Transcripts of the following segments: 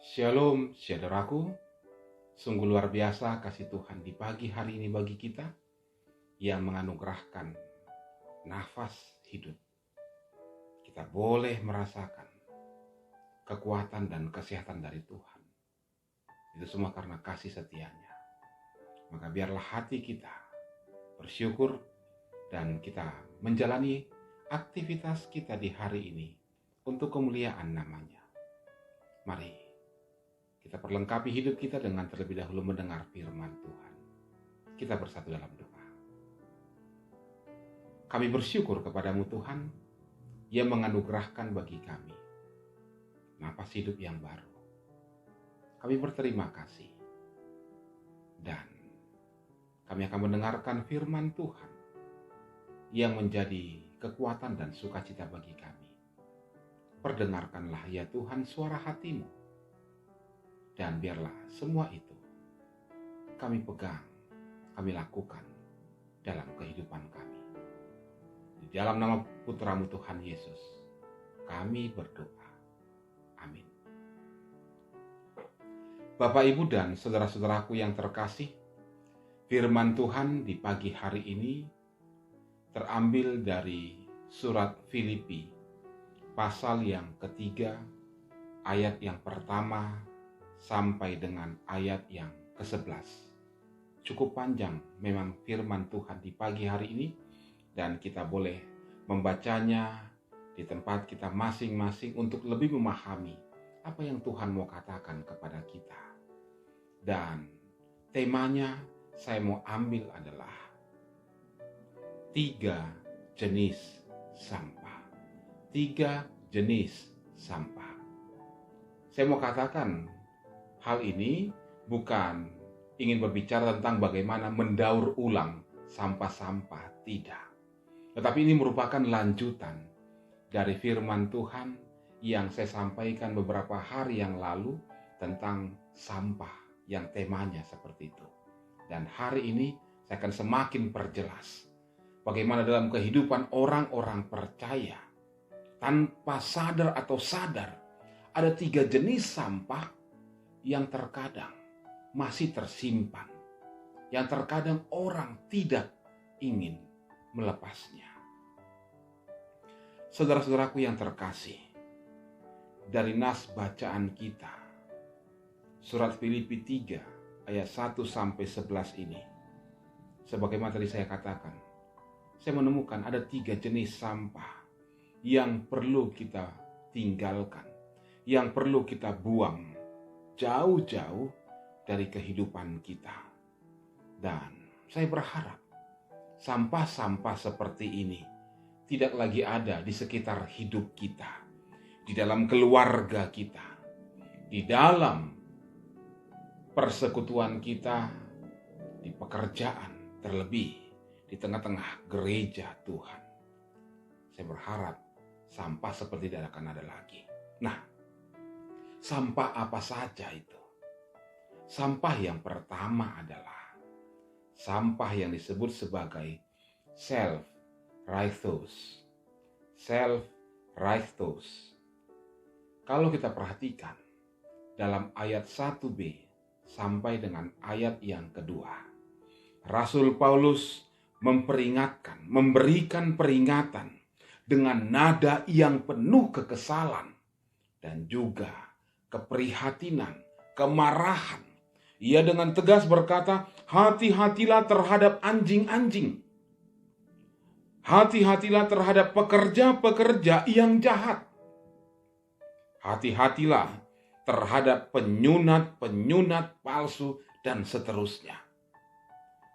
Shalom, saudaraku. Sungguh luar biasa kasih Tuhan di pagi hari ini bagi kita yang menganugerahkan nafas hidup. Kita boleh merasakan kekuatan dan kesehatan dari Tuhan. Itu semua karena kasih setianya. Maka biarlah hati kita bersyukur dan kita menjalani aktivitas kita di hari ini untuk kemuliaan namanya. Mari kita perlengkapi hidup kita dengan terlebih dahulu mendengar firman Tuhan. Kita bersatu dalam doa. Kami bersyukur kepadamu Tuhan yang menganugerahkan bagi kami napas hidup yang baru. Kami berterima kasih. Dan kami akan mendengarkan firman Tuhan yang menjadi kekuatan dan sukacita bagi kami. Perdengarkanlah ya Tuhan suara hatimu. Dan biarlah semua itu kami pegang, kami lakukan dalam kehidupan kami. Di dalam nama Putramu Tuhan Yesus, kami berdoa. Amin. Bapak, Ibu, dan saudara-saudaraku yang terkasih, firman Tuhan di pagi hari ini terambil dari surat Filipi, pasal yang ketiga, ayat yang pertama, sampai dengan ayat yang ke-11. Cukup panjang memang firman Tuhan di pagi hari ini, dan kita boleh membacanya di tempat kita masing-masing untuk lebih memahami apa yang Tuhan mau katakan kepada kita. Dan temanya saya mau ambil adalah 3 jenis sampah. 3 jenis sampah. Saya mau katakan hal ini bukan ingin berbicara tentang bagaimana mendaur ulang sampah-sampah, tidak. Tetapi ini merupakan lanjutan dari firman Tuhan yang saya sampaikan beberapa hari yang lalu tentang sampah yang temanya seperti itu. Dan hari ini saya akan semakin perjelas bagaimana dalam kehidupan orang-orang percaya tanpa sadar atau sadar ada 3 jenis sampah yang terkadang masih tersimpan, yang terkadang orang tidak ingin melepasnya. Saudara-saudaraku yang terkasih, dari nas bacaan kita, surat Filipi 3 ayat 1-11 ini, sebagaimana tadi saya katakan, saya menemukan ada 3 jenis sampah yang perlu kita tinggalkan, yang perlu kita buang jauh-jauh dari kehidupan kita. Dan saya berharap sampah-sampah seperti ini tidak lagi ada di sekitar hidup kita, di dalam keluarga kita, di dalam persekutuan kita, di pekerjaan, terlebih di tengah-tengah gereja Tuhan. Saya berharap sampah seperti tidak akan ada lagi. Nah, sampah apa saja itu? Sampah yang pertama adalah sampah yang disebut sebagai self-righteous. Self-righteous. Kalau kita perhatikan dalam ayat 1b sampai dengan ayat yang kedua, Rasul Paulus memperingatkan, memberikan peringatan dengan nada yang penuh kekesalan dan juga keprihatinan, kemarahan. Ia dengan tegas berkata, hati-hatilah terhadap anjing-anjing. Hati-hatilah terhadap pekerja-pekerja yang jahat. Hati-hatilah terhadap penyunat-penyunat palsu dan seterusnya.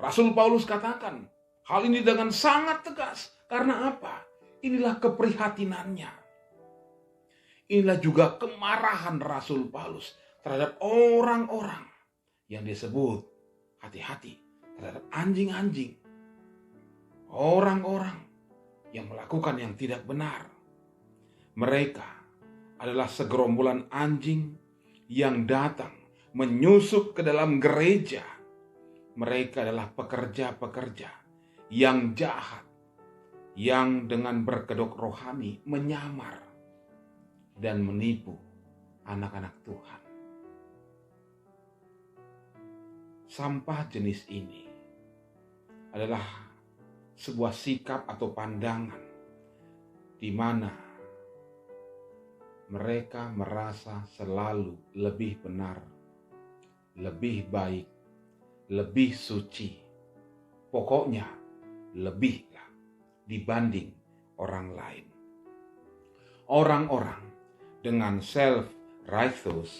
Rasul Paulus katakan hal ini dengan sangat tegas. Karena apa? Inilah keprihatinannya. Inilah juga kemarahan Rasul Paulus terhadap orang-orang yang disebut hati-hati terhadap anjing-anjing. Orang-orang yang melakukan yang tidak benar. Mereka adalah segerombolan anjing yang datang menyusup ke dalam gereja. Mereka adalah pekerja-pekerja yang jahat, yang dengan berkedok rohani menyamar dan menipu anak-anak Tuhan. sampah jenis ini adalah sebuah sikap atau pandangan di mana mereka merasa selalu lebih benar, lebih baik, lebih suci, pokoknya lebihlah dibanding orang lain. Orang-orang dengan self-righteous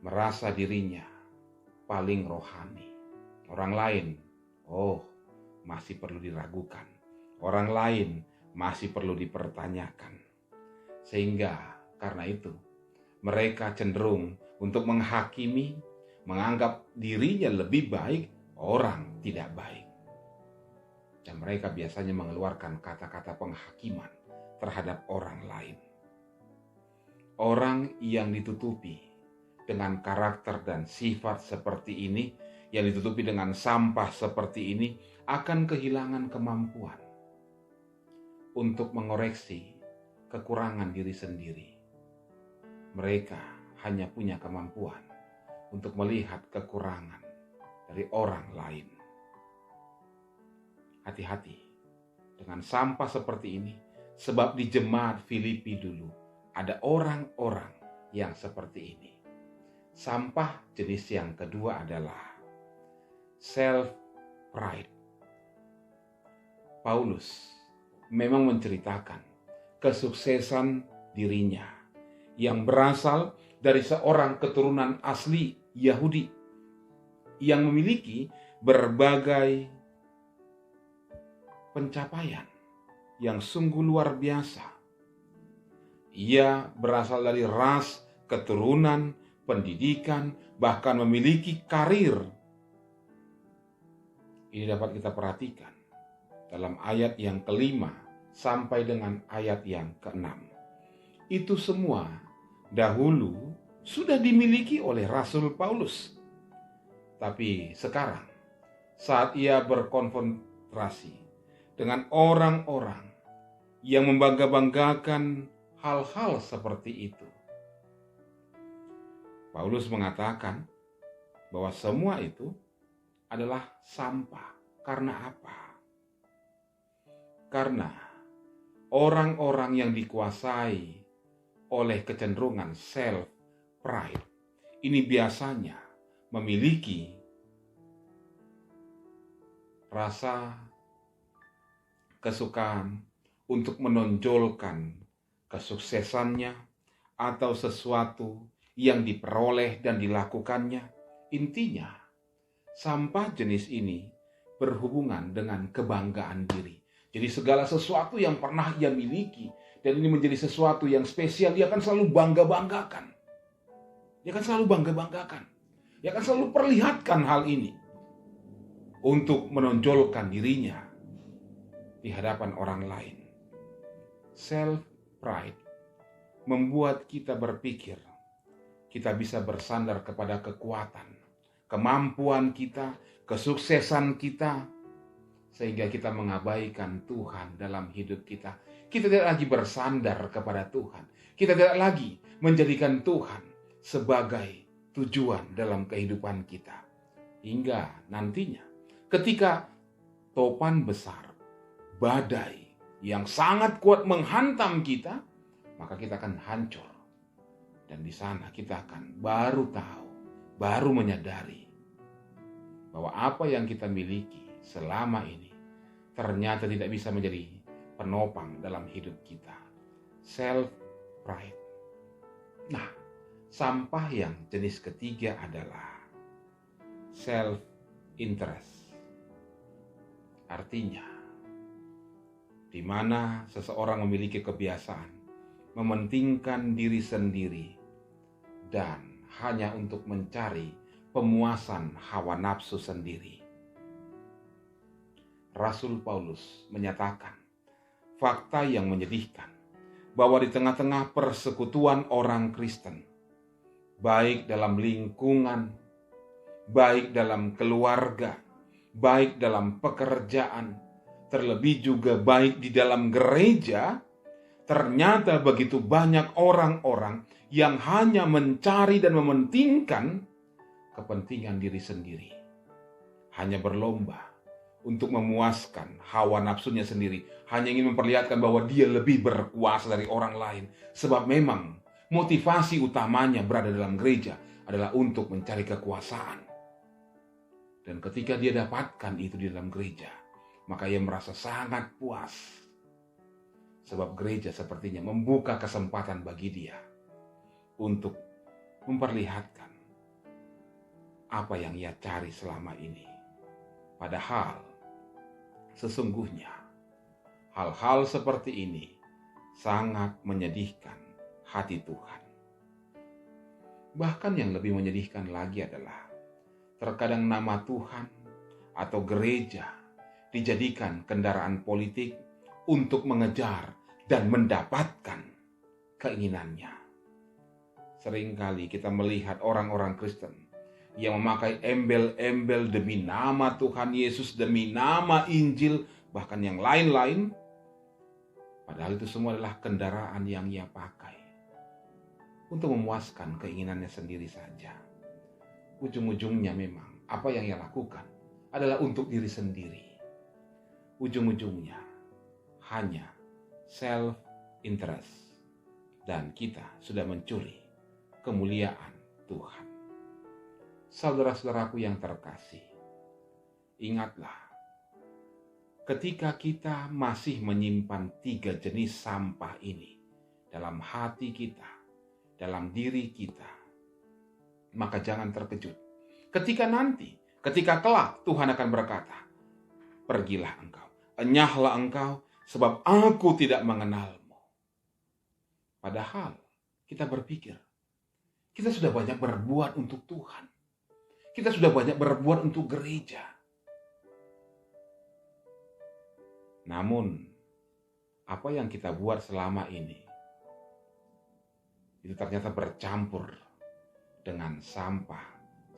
merasa dirinya paling rohani. Orang lain, masih perlu diragukan. Orang lain masih perlu dipertanyakan. Sehingga karena itu mereka cenderung untuk menghakimi, menganggap dirinya lebih baik, orang tidak baik. Dan mereka biasanya mengeluarkan kata-kata penghakiman terhadap orang lain. Orang yang ditutupi dengan karakter dan sifat seperti ini, yang ditutupi dengan sampah seperti ini, akan kehilangan kemampuan untuk mengoreksi kekurangan diri sendiri. Mereka hanya punya kemampuan untuk melihat kekurangan dari orang lain. Hati-hati dengan sampah seperti ini, sebab di jemaat Filipi dulu ada orang-orang yang seperti ini. Sampah jenis yang kedua adalah self-pride. Paulus memang menceritakan kesuksesan dirinya yang berasal dari seorang keturunan asli Yahudi yang memiliki berbagai pencapaian yang sungguh luar biasa. Ia berasal dari ras, keturunan, pendidikan, bahkan memiliki karir. Ini dapat kita perhatikan dalam ayat yang ke-5 sampai dengan ayat yang ke-6. Itu semua dahulu sudah dimiliki oleh Rasul Paulus. Tapi sekarang, saat ia berkonfrontasi dengan orang-orang yang membangga-banggakan hal-hal seperti itu, Paulus mengatakan bahwa semua itu adalah sampah. Karena apa? Karena orang-orang yang dikuasai oleh kecenderungan self-pride ini biasanya memiliki rasa kesukaan untuk menonjolkan kesuksesannya atau sesuatu yang diperoleh dan dilakukannya. Intinya, sampah jenis ini berhubungan dengan kebanggaan diri. Jadi segala sesuatu yang pernah ia miliki dan ini menjadi sesuatu yang spesial, dia akan selalu bangga-banggakan. Dia akan selalu bangga-banggakan. Dia akan selalu perlihatkan hal ini untuk menonjolkan dirinya di hadapan orang lain. Self-pride membuat kita berpikir kita bisa bersandar kepada kekuatan, kemampuan kita, kesuksesan kita, sehingga kita mengabaikan Tuhan dalam hidup kita. Kita tidak lagi bersandar kepada Tuhan. Kita tidak lagi menjadikan Tuhan sebagai tujuan dalam kehidupan kita. Hingga nantinya ketika topan besar, badai yang sangat kuat menghantam kita, maka kita akan hancur. Dan di sana kita akan baru tahu, baru menyadari bahwa apa yang kita miliki selama ini ternyata tidak bisa menjadi penopang dalam hidup kita. Self-pride. Nah, sampah yang jenis ketiga adalah self-interest. Artinya, di mana seseorang memiliki kebiasaan mementingkan diri sendiri dan hanya untuk mencari pemuasan hawa nafsu sendiri. Rasul Paulus menyatakan fakta yang menyedihkan bahwa di tengah-tengah persekutuan orang Kristen, baik dalam lingkungan, baik dalam keluarga, baik dalam pekerjaan, terlebih juga baik di dalam gereja, ternyata begitu banyak orang-orang yang hanya mencari dan mementingkan kepentingan diri sendiri, hanya berlomba untuk memuaskan hawa nafsunya sendiri, hanya ingin memperlihatkan bahwa dia lebih berkuasa dari orang lain, sebab memang motivasi utamanya berada dalam gereja adalah untuk mencari kekuasaan. Dan ketika dia dapatkan itu di dalam gereja, maka ia merasa sangat puas, sebab gereja sepertinya membuka kesempatan bagi dia untuk memperlihatkan apa yang ia cari selama ini. Padahal sesungguhnya hal-hal seperti ini sangat menyedihkan hati Tuhan. Bahkan yang lebih menyedihkan lagi adalah terkadang nama Tuhan atau gereja dijadikan kendaraan politik untuk mengejar dan mendapatkan keinginannya. Seringkali kita melihat orang-orang Kristen yang memakai embel-embel demi nama Tuhan Yesus, demi nama Injil, bahkan yang lain-lain. Padahal itu semua adalah kendaraan yang ia pakai untuk memuaskan keinginannya sendiri saja. Ujung-ujungnya memang apa yang ia lakukan adalah untuk diri sendiri. Ujung-ujungnya hanya self-interest. Dan kita sudah mencuri kemuliaan Tuhan. Saudara-saudaraku yang terkasih, ingatlah, ketika kita masih menyimpan 3 jenis sampah ini dalam hati kita, dalam diri kita, maka jangan terkejut. Ketika kelak Tuhan akan berkata, "Pergilah engkau, enyahlah engkau, sebab aku tidak mengenalmu." Padahal kita berpikir, kita sudah banyak berbuat untuk Tuhan. Kita sudah banyak berbuat untuk gereja. Namun, apa yang kita buat selama ini, itu ternyata bercampur dengan sampah,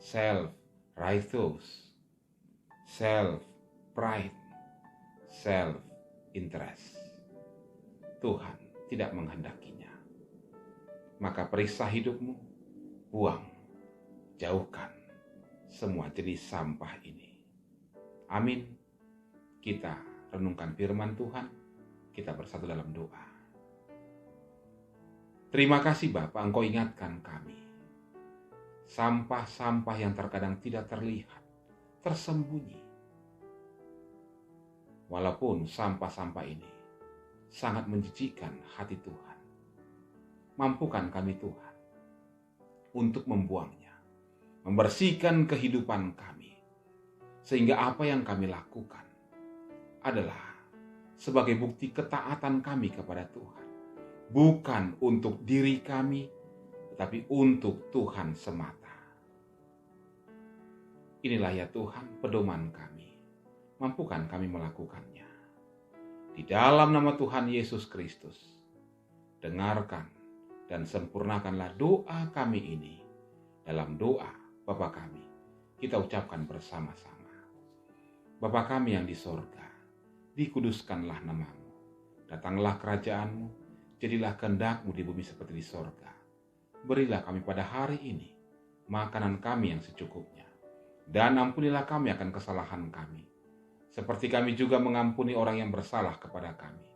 self-righteous, self-pride, self-interest. Tuhan tidak menghendakinya. Maka periksa hidupmu, buang, jauhkan semua jenis sampah ini. Amin. Kita renungkan firman Tuhan, kita bersatu dalam doa. Terima kasih Bapa, Engkau ingatkan kami. Sampah-sampah yang terkadang tidak terlihat, tersembunyi. Walaupun sampah-sampah ini sangat menjijikkan hati Tuhan. Mampukan kami Tuhan untuk membuangnya, membersihkan kehidupan kami, sehingga apa yang kami lakukan adalah sebagai bukti ketaatan kami kepada Tuhan, bukan untuk diri kami, tetapi untuk Tuhan semata. Inilah ya Tuhan pedoman kami, mampukan kami melakukannya. Di dalam nama Tuhan Yesus Kristus, dengarkan dan sempurnakanlah doa kami ini. Dalam doa Bapa kami, kita ucapkan bersama-sama. Bapa kami yang di sorga, dikuduskanlah namamu. Datanglah kerajaanmu, jadilah kehendak-Mu di bumi seperti di sorga. Berilah kami pada hari ini makanan kami yang secukupnya. Dan ampunilah kami akan kesalahan kami, seperti kami juga mengampuni orang yang bersalah kepada kami.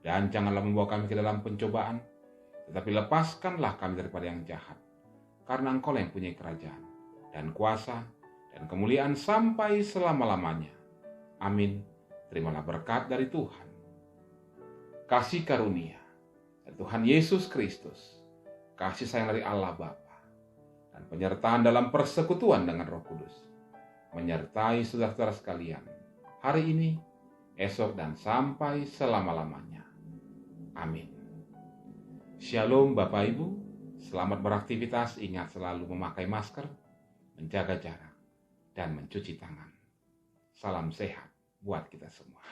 Dan janganlah membawa kami ke dalam pencobaan, tetapi lepaskanlah kami daripada yang jahat. Karena Engkau yang punya kerajaan, dan kuasa, dan kemuliaan sampai selama-lamanya. Amin. Terimalah berkat dari Tuhan, kasih karunia dari Tuhan Yesus Kristus, kasih sayang dari Allah Bapa, dan penyertaan dalam persekutuan dengan Roh Kudus, menyertai saudara-saudara sekalian, hari ini, esok, dan sampai selama-lamanya. Amin. Shalom Bapak Ibu, selamat beraktivitas, ingat selalu memakai masker, menjaga jarak, dan mencuci tangan. Salam sehat buat kita semua.